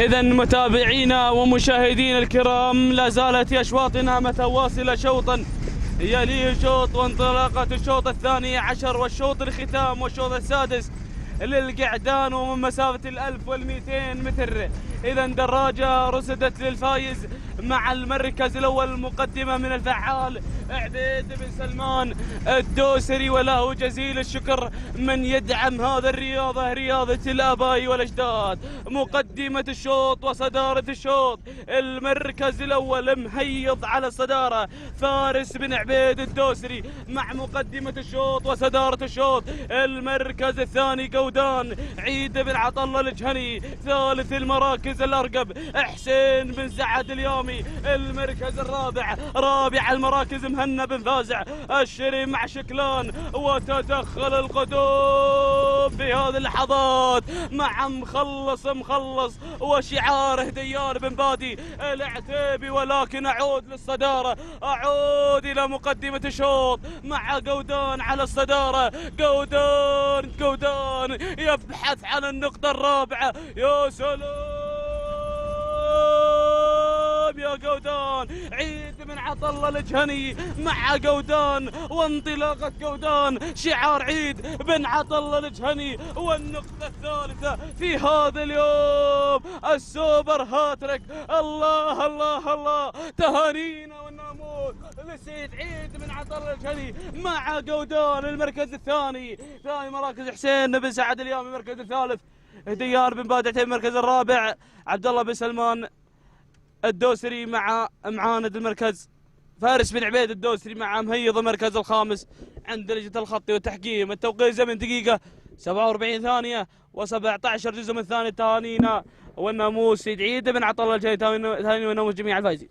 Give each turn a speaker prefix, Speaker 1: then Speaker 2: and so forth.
Speaker 1: إذا متابعينا ومشاهدينا الكرام، لا زالت أشواطنا متواصلة شوطا يليه شوط، وانطلاقة الشوط الثاني عشر والشوط الختام والشوط السادس للقعدان ومن مسافة 1200 متر. إذا دراجة رصدت للفايز مع المركز الأول مقدمة من الفعال عبيد بن سلمان الدوسري، وله جزيل الشكر من يدعم هذا الرياضة، رياضة الآباء والأجداد. مقدمة الشوط وصدارة الشوط، المركز الأول مهيض على الصدارة فارس بن عبيد الدوسري مع مقدمة الشوط وصدارة الشوط. المركز الثاني قودان عيد بن عطلة الجهني، ثالث المراكز الأرقب حسين بن سعد اليومي. المركز الرابع رابع المراكز مهنا بن فازع الشري مع شكلان. وتدخل القدوم في هذه اللحظات مع مخلص وشعار هديان بن بادي العتيبي، ولكن أعود للصدارة، أعود إلى مقدمة الشوط مع قودان على الصدارة. قودان يبحث عن النقطة الرابعة. يا سلام يا قودان، عيد بن عطلة الجهني مع قودان، وانطلاقة قودان شعار عيد بن عطلة الجهني. والنقطة الثالثة في هذا اليوم السوبر هاتريك. الله الله الله، تهانينا والناموس لسيد عيد بن عطلة الجهني مع قودان. المركز الثاني، ثاني مراكز حسين بن سعد اليومي، المركز الثالث هديان بن بادعتين، المركز الرابع عبد الله بن سلمان الدوسري مع معاند. المركز فارس بن عبيد الدوسري مع مهيض. المركز الخامس عند لجنة الخط والتحكيم. التوقيت زمن دقيقة 47 ثانية و17 جزء من ثانية. تهانينا والناموس سيد عيد بن عطلة الجهني، تهانينا والناموس جميع الفائزين.